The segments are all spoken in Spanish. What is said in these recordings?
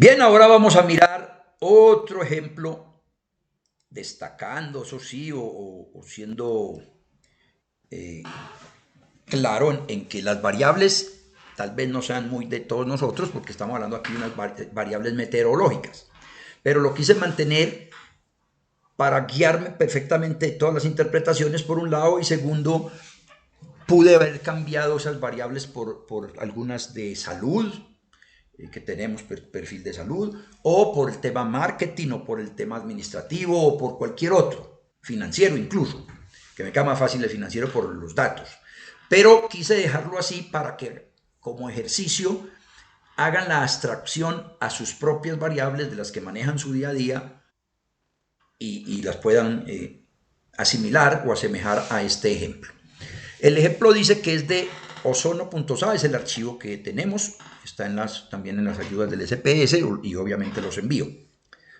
Bien, ahora vamos a mirar otro ejemplo, destacando, eso sí, o siendo eh, claro en que las variables tal vez no sean muy de todos nosotros, porque estamos hablando aquí de unas variables meteorológicas, pero lo quise mantener para guiarme perfectamente de todas las interpretaciones, por un lado, y segundo, pude haber cambiado esas variables por algunas de salud, que tenemos perfil de salud, o por el tema marketing, o por el tema administrativo, o por cualquier otro, financiero incluso, que me queda más fácil el financiero por los datos. Pero quise dejarlo así para que como ejercicio hagan la abstracción a sus propias variables de las que manejan su día a día y las puedan asimilar o asemejar a este ejemplo. El ejemplo dice que es de ozono.sa, es el archivo que tenemos, está también en las ayudas del SPS y obviamente los envío.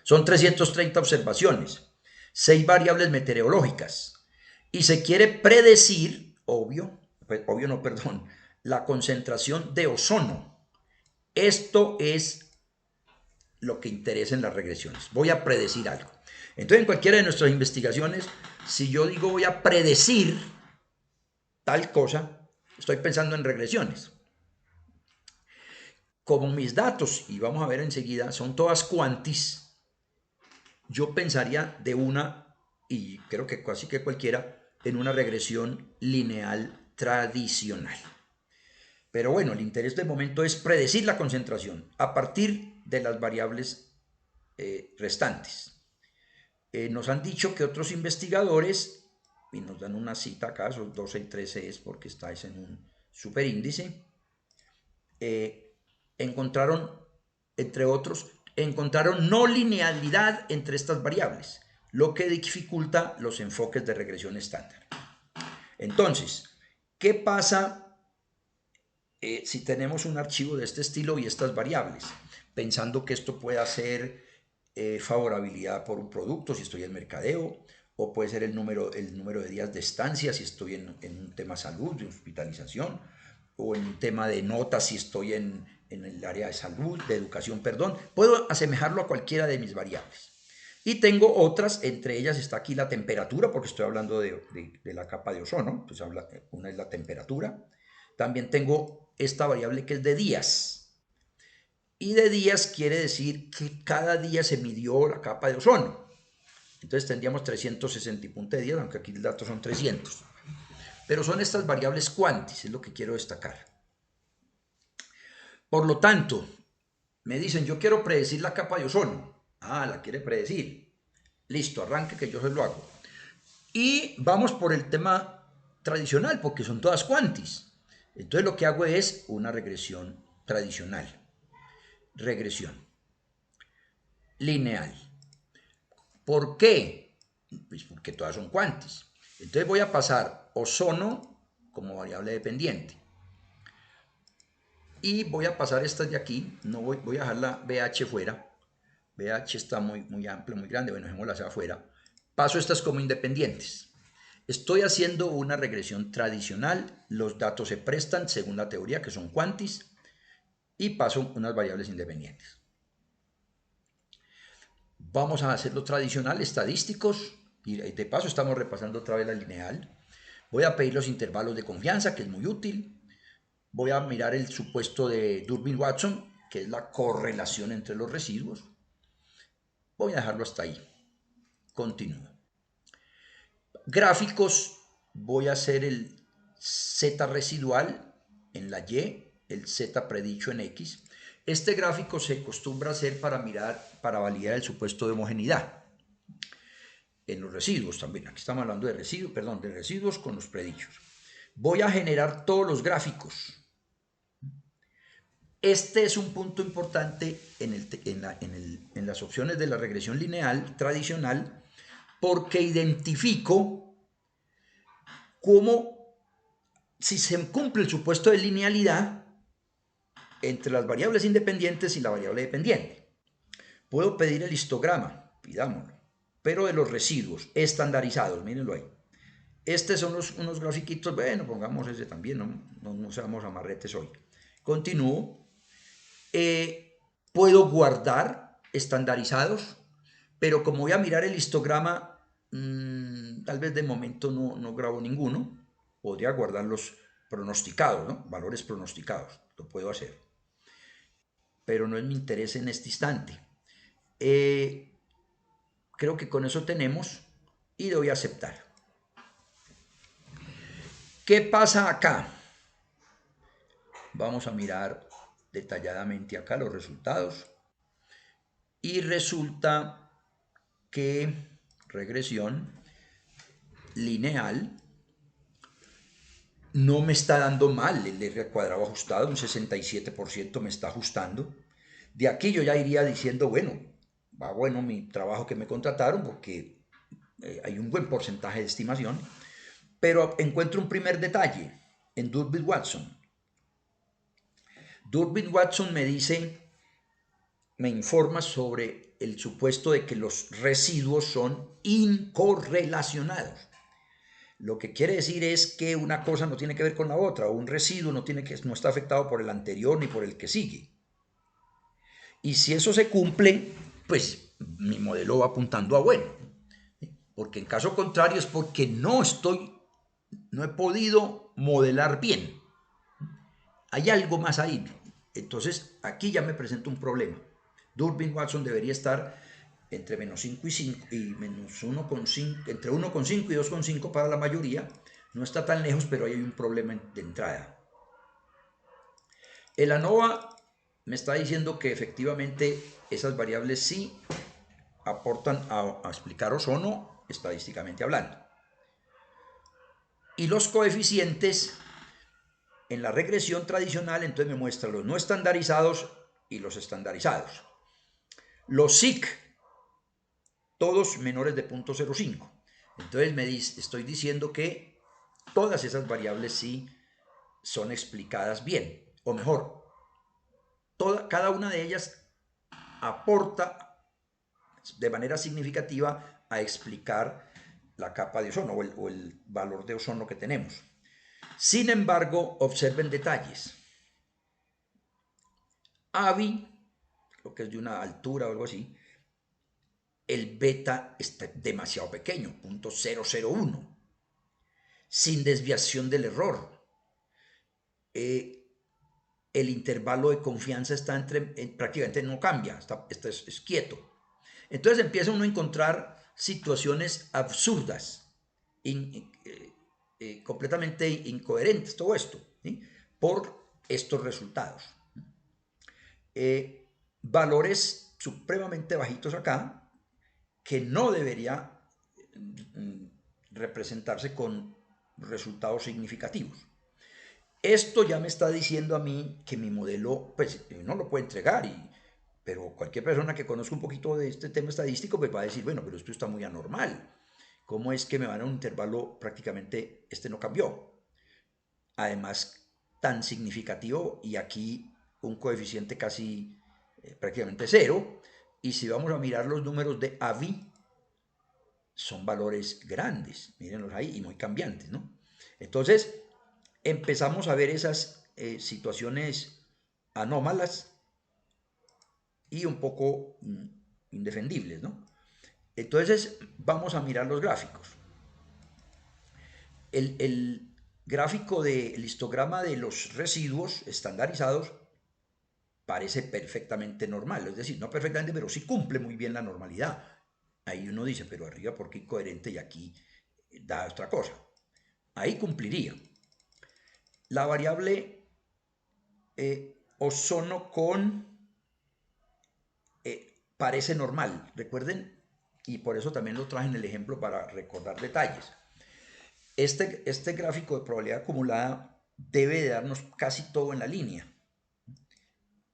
Son 330 observaciones, 6 variables meteorológicas y se quiere predecir, obvio no, perdón, la concentración de ozono. Esto es lo que interesa en las regresiones. Voy a predecir algo. Entonces, en cualquiera de nuestras investigaciones, si yo digo voy a predecir tal cosa, estoy pensando en regresiones. Como mis datos, y vamos a ver enseguida, son todas cuantis, yo pensaría de una, y creo que casi que cualquiera, en una regresión lineal tradicional. Pero bueno, el interés del momento es predecir la concentración a partir de las variables restantes. Nos han dicho que otros investigadores, y nos dan una cita acá, son 12 y 13 es porque estáis en un superíndice, encontraron, entre otros, encontraron no linealidad entre estas variables, lo que dificulta los enfoques de regresión estándar. Entonces, ¿qué pasa si tenemos un archivo de este estilo y estas variables? Pensando que esto pueda ser favorabilidad por un producto si estoy en mercadeo, o puede ser el número de días de estancia si estoy en un tema salud, de hospitalización, o en un tema de notas si estoy en el área de salud, de educación, perdón. Puedo asemejarlo a cualquiera de mis variables. Y tengo otras, entre ellas está aquí la temperatura, porque estoy hablando de la capa de ozono, pues una es la temperatura. También tengo esta variable que es de días, y de días quiere decir que cada día se midió la capa de ozono. Entonces tendríamos 360 y punta de días, aunque aquí el dato son 300. Pero son estas variables cuantis, es lo que quiero destacar. Por lo tanto, me dicen, yo quiero predecir la capa de ozono. Ah, la quiere predecir. Listo, arranque que yo se lo hago. Y vamos por el tema tradicional, porque son todas cuantis. Entonces lo que hago es una regresión tradicional. Regresión lineal. ¿Por qué? Pues porque todas son cuantis. Entonces voy a pasar ozono como variable dependiente. Y voy a pasar estas de aquí. No voy a dejar la BH fuera. BH está muy amplia, muy grande. Bueno, dejémosla afuera. Paso estas como independientes. Estoy haciendo una regresión tradicional. Los datos se prestan según la teoría, que son cuantis. Y paso unas variables independientes. Vamos a hacerlo tradicional, estadísticos, y de paso estamos repasando otra vez la lineal. Voy a pedir los intervalos de confianza, que es muy útil. Voy a mirar el supuesto de Durbin-Watson, que es la correlación entre los residuos. Voy a dejarlo hasta ahí. Continúo. Gráficos, voy a hacer el Z residual en la Y, el Z predicho en X. Este gráfico se acostumbra a hacer para validar el supuesto de homogeneidad en los residuos también. Aquí estamos hablando de residuos, de residuos con los predichos. Voy a generar todos los gráficos. Este es un punto importante en las opciones de la regresión lineal tradicional, porque identifico cómo, si se cumple el supuesto de linealidad entre las variables independientes y la variable dependiente. Puedo pedir el histograma, pidámoslo, pero de los residuos estandarizados, mírenlo ahí. Estos son unos grafiquitos, bueno, pongamos ese también, no seamos amarretes hoy. Continúo. Puedo guardar estandarizados, pero como voy a mirar el histograma, tal vez de momento no grabo ninguno. Podría guardar los pronosticados, ¿no? Valores pronosticados, lo puedo hacer. Pero no es mi interés en este instante. Creo que con eso tenemos y le voy a aceptar. ¿Qué pasa acá? Vamos a mirar detalladamente acá los resultados. Y resulta que regresión lineal no me está dando mal el R cuadrado ajustado, un 67% me está ajustando. De aquí yo ya iría diciendo, bueno, va bueno mi trabajo que me contrataron porque hay un buen porcentaje de estimación, pero encuentro un primer detalle en Durbin-Watson. Durbin-Watson me dice, me informa sobre el supuesto de que los residuos son incorrelacionados. Lo que quiere decir es que una cosa no tiene que ver con la otra, o un residuo no está afectado por el anterior ni por el que sigue. Y si eso se cumple, pues mi modelo va apuntando a bueno. Porque en caso contrario es porque no he podido modelar bien. Hay algo más ahí. Entonces aquí ya me presenta un problema. Durbin-Watson debería estar entre menos 5 y 5 y menos 1,5, entre 1,5 y 2,5 para la mayoría. No está tan lejos, pero ahí hay un problema de entrada. El ANOVA me está diciendo que efectivamente esas variables sí aportan a explicar ozono estadísticamente hablando. Y los coeficientes en la regresión tradicional entonces me muestra los no estandarizados y los estandarizados. Los SIC, todos menores de 0.05. Entonces estoy diciendo que todas esas variables sí son explicadas bien, o mejor, cada una de ellas aporta de manera significativa a explicar la capa de ozono o el valor de ozono que tenemos. Sin embargo, observen detalles. AVI, lo que es de una altura o algo así, el beta está demasiado pequeño, 0.001, sin desviación del error. El intervalo de confianza está prácticamente no cambia, está es quieto. Entonces empieza uno a encontrar situaciones absurdas, completamente incoherentes, todo esto, ¿sí? Por estos resultados. Valores supremamente bajitos acá, que no debería representarse con resultados significativos. Esto ya me está diciendo a mí que mi modelo, pues no lo puede entregar, pero cualquier persona que conozca un poquito de este tema estadístico, pues va a decir, bueno, pero esto está muy anormal. ¿Cómo es que me van a un intervalo prácticamente, no cambió? Además, tan significativo y aquí un coeficiente casi prácticamente cero. Y si vamos a mirar los números de AVI, son valores grandes, mírenlos ahí, y muy cambiantes, ¿no? Entonces, empezamos a ver esas situaciones anómalas y un poco indefendibles, ¿no? Entonces, vamos a mirar los gráficos. El gráfico del histograma de los residuos estandarizados parece perfectamente normal, es decir, no perfectamente, pero sí cumple muy bien la normalidad. Ahí uno dice, pero arriba, ¿por qué incoherente? Y aquí da otra cosa. Ahí cumpliría. La variable ozono con parece normal, recuerden, y por eso también lo traje en el ejemplo para recordar detalles. Este gráfico de probabilidad acumulada debe de darnos casi todo en la línea.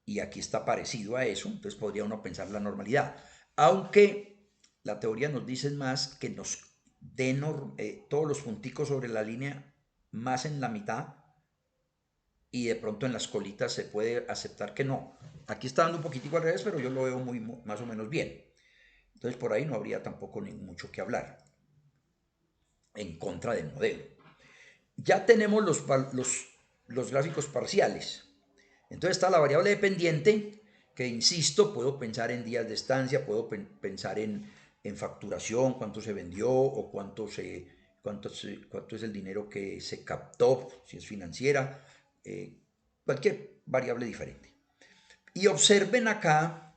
Y aquí está parecido a eso, entonces podría uno pensar la normalidad. Aunque la teoría nos dice más que nos den todos los punticos sobre la línea más en la mitad y de pronto en las colitas se puede aceptar que no. Aquí está dando un poquitico al revés, pero yo lo veo más o menos bien. Entonces por ahí no habría tampoco mucho que hablar en contra del modelo. Ya tenemos los gráficos parciales. Entonces está la variable dependiente que insisto, puedo pensar en días de estancia, puedo pensar en facturación, cuánto se vendió o cuánto es el dinero que se captó, si es financiera, cualquier variable diferente. Y observen acá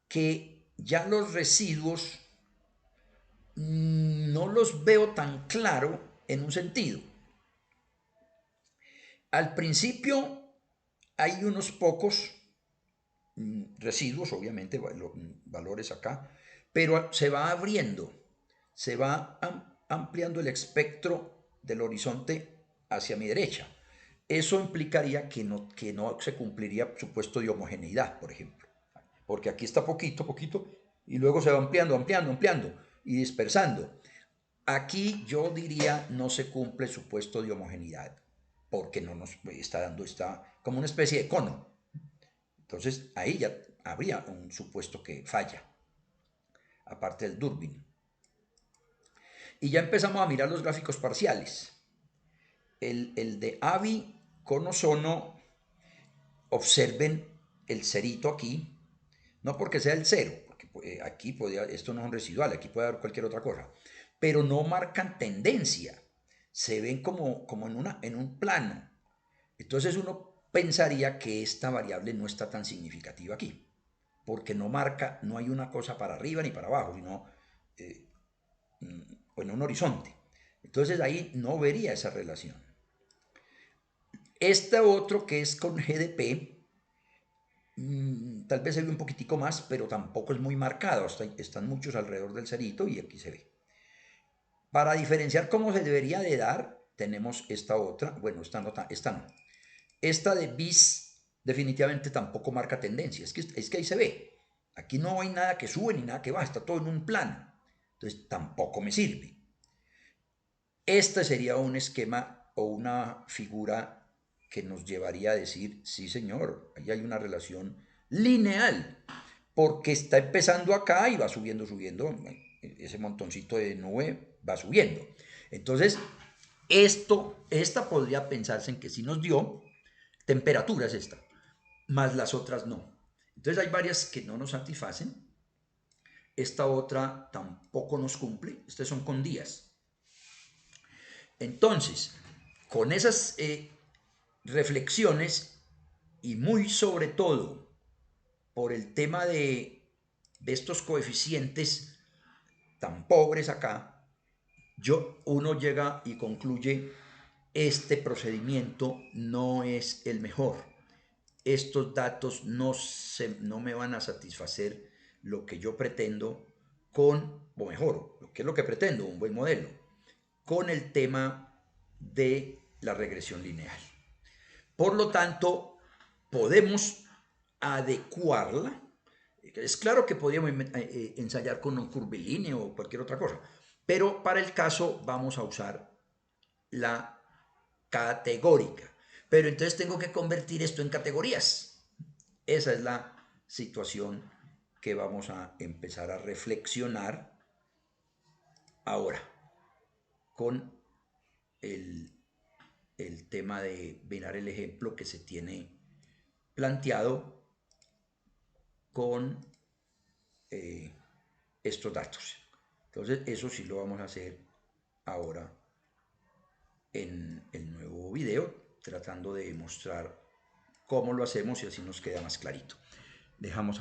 que ya los residuos no los veo tan claro en un sentido. Al principio hay unos pocos residuos, obviamente, valores acá, pero se va abriendo, se va ampliando el espectro del horizonte hacia mi derecha. Eso implicaría que no se cumpliría supuesto de homogeneidad, por ejemplo, porque aquí está poquito, poquito, y luego se va ampliando, ampliando, ampliando y dispersando. Aquí yo diría no se cumple el supuesto de homogeneidad, porque no nos está dando como una especie de cono. Entonces ahí ya habría un supuesto que falla, aparte del Durbin. Y ya empezamos a mirar los gráficos parciales. El de Avi con ozono, observen el cerito aquí, no porque sea el cero, porque aquí esto no es un residual, aquí puede haber cualquier otra cosa, pero no marcan tendencia, se ven como en un plano. Entonces uno pensaría que esta variable no está tan significativa aquí, porque no marca, no hay una cosa para arriba ni para abajo, sino eh, en un horizonte. Entonces ahí no vería esa relación. Este otro que es con GDP, tal vez se ve un poquitico más, pero tampoco es muy marcado. Están muchos alrededor del cerito y aquí se ve. Para diferenciar cómo se debería de dar, tenemos esta otra. Bueno, esta no. Esta de BIS definitivamente tampoco marca tendencia. Es que ahí se ve. Aquí no hay nada que sube ni nada que baja. Está todo en un plano. Entonces tampoco me sirve. Este sería un esquema o una figura que nos llevaría a decir, sí señor, ahí hay una relación lineal, porque está empezando acá y va subiendo, subiendo, ese montoncito de nube va subiendo. Entonces, esta podría pensarse en que sí nos dio temperaturas esta, más las otras no. Entonces hay varias que no nos satisfacen, esta otra tampoco nos cumple, estas son con días. Entonces, con esas reflexiones y muy sobre todo por el tema de estos coeficientes tan pobres acá, uno llega y concluye, este procedimiento no es el mejor. Estos datos no me van a satisfacer lo que yo pretendo o mejor, ¿qué es lo que pretendo? Un buen modelo, con el tema de la regresión lineal. Por lo tanto, podemos adecuarla. Es claro que podríamos ensayar con un curvilíneo o cualquier otra cosa, pero para el caso vamos a usar la categórica. Pero entonces tengo que convertir esto en categorías. Esa es la situación que vamos a empezar a reflexionar ahora con el, el tema de mirar el ejemplo que se tiene planteado con estos datos. Entonces eso sí lo vamos a hacer ahora en el nuevo video, tratando de mostrar cómo lo hacemos y así nos queda más clarito. Dejamos